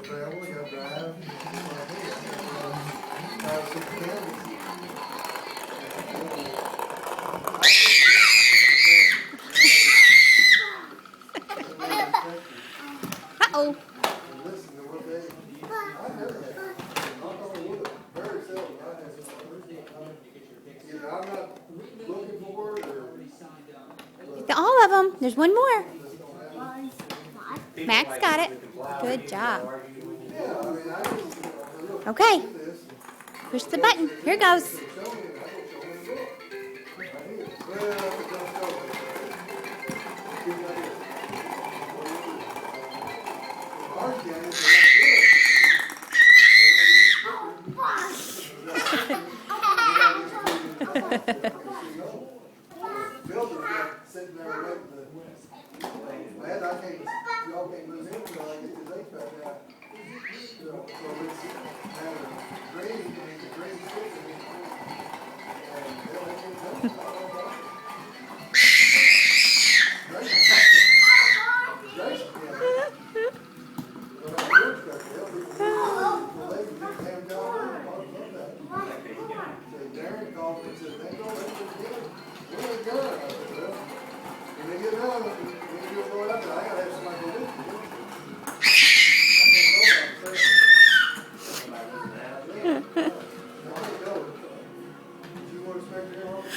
travel, you gotta drive. Some candles. Uh-oh. Listen to what they. I never have. Knock on wood. Very seldom. I have. Either I'm not looking for it or. All of them. There's one more. Max got it. Good job. Okay. Push the button. Here goes. Sitting there waiting to. Man, I can't. Y'all can't move in until I get this HVAC out. So it's now green, the green chicken. And they'll let me know. Darren called me and said, they don't let this in. What are they doing? I said, well, when they get done, when you go out there, I gotta have somebody go with me. You want to expect to hear all the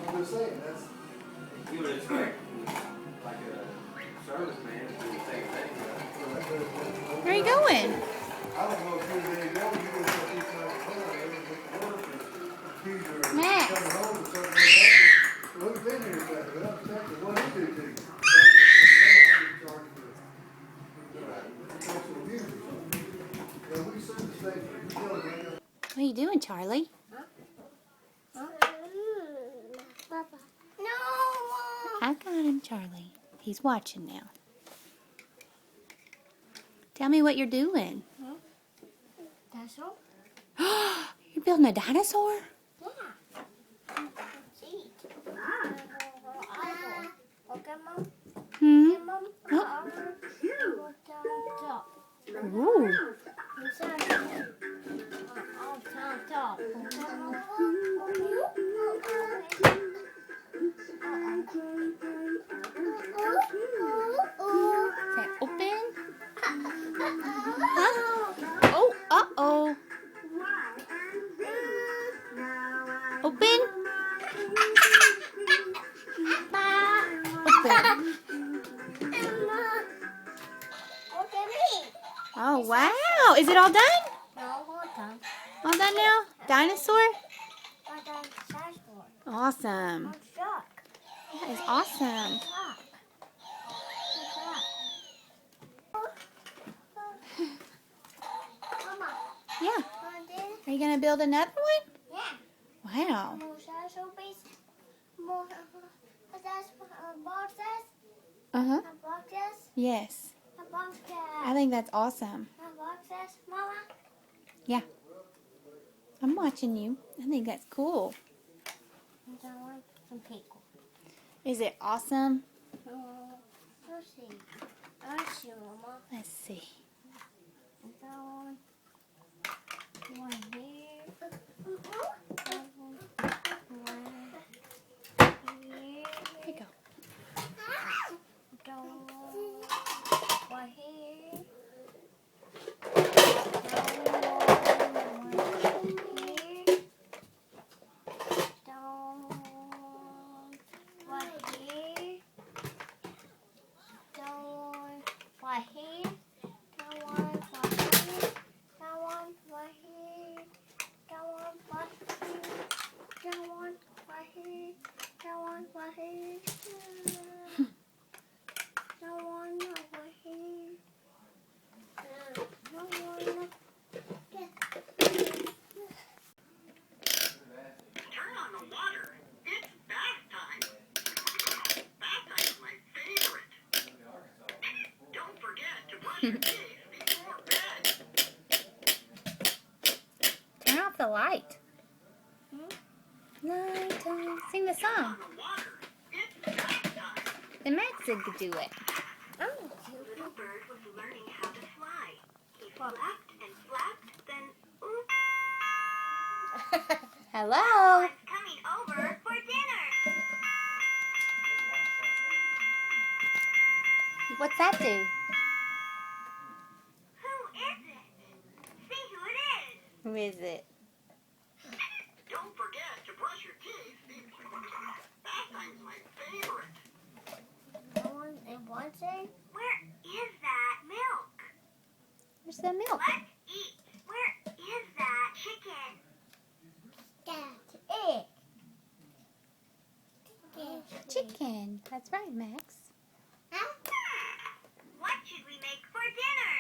I'm just saying, that's. You would expect like a serviceman to do the same thing. Where are you going? I don't know if you're there, you just have to accuse her Max. coming home or something like that. Look at them here, but I'm thinking, what he do to you? What are you doing, Charlie? I got him, Charlie. He's watching now. Tell me what you're doing. Dinosaur? You're building a dinosaur? Yeah. See. Okay, Mom. Hmm? Hey, Mom. Ooh. Is that open? Huh? Oh, uh-oh. Open? Open. Oh, wow. Is it all done? All done now? Dinosaur? Awesome. That is awesome. Yeah. Are you going to build another one? Yeah. Wow. Uh-huh. Yes. I think that's awesome. Yeah. I'm watching you. I think that's cool. Is it awesome? Let's see. Here you go. Turn off the light. Nighttime. Sing the song. Then Max could do it. little bird was learning how to fly. He flapped and flapped, then oops, Hello. someone's coming over for dinner. What's that do? Who is it? See who it is. Who is it? Don't forget to brush your teeth. Pastime's my favorite. Where is that milk? Where's the milk? Let's eat. Where is that chicken? Chicken. That's right, Max. What should we make for dinner?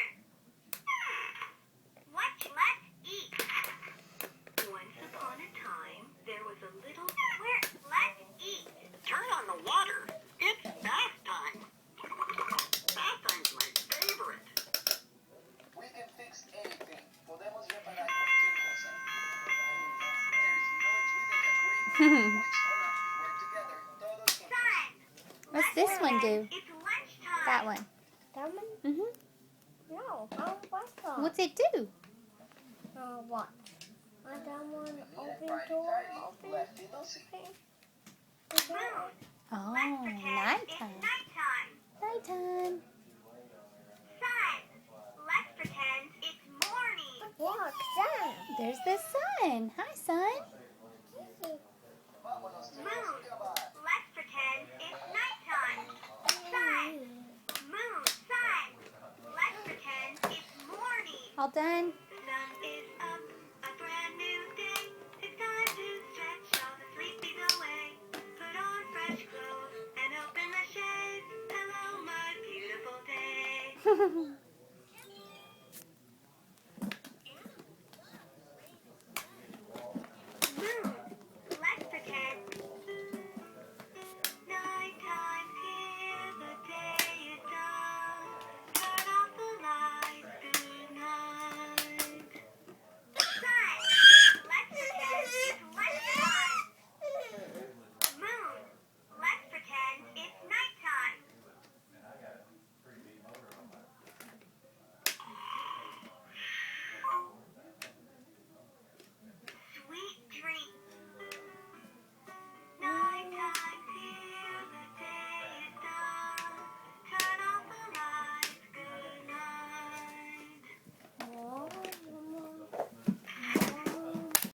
Let's eat. Once upon a time, there was a little... Let's eat. Turn on the water. It's bath time. Bath time's my favorite. We can fix anything. Podemos reparar cualquier cosa. There's noise we make a great which work together. Todos juntos. Son, What's this one do? it's lunchtime. That one. Mhm. No, what? What's it do? What? That one open Friday, door, Saturday, open. lefty loosey. Moon, Oh, let's pretend it's nighttime. nighttime. Nighttime. Sun, let's pretend it's morning. Look, sun. There's the sun. Hi, sun. Vámonos, chicos, Moon, acabar. let's pretend it's nighttime. Sun, moon, sun, let's pretend it's morning. All done? The sun is up, a brand new day. It's time to stretch all the sleepies away. Put on fresh clothes and open the shade. Hello, my beautiful day.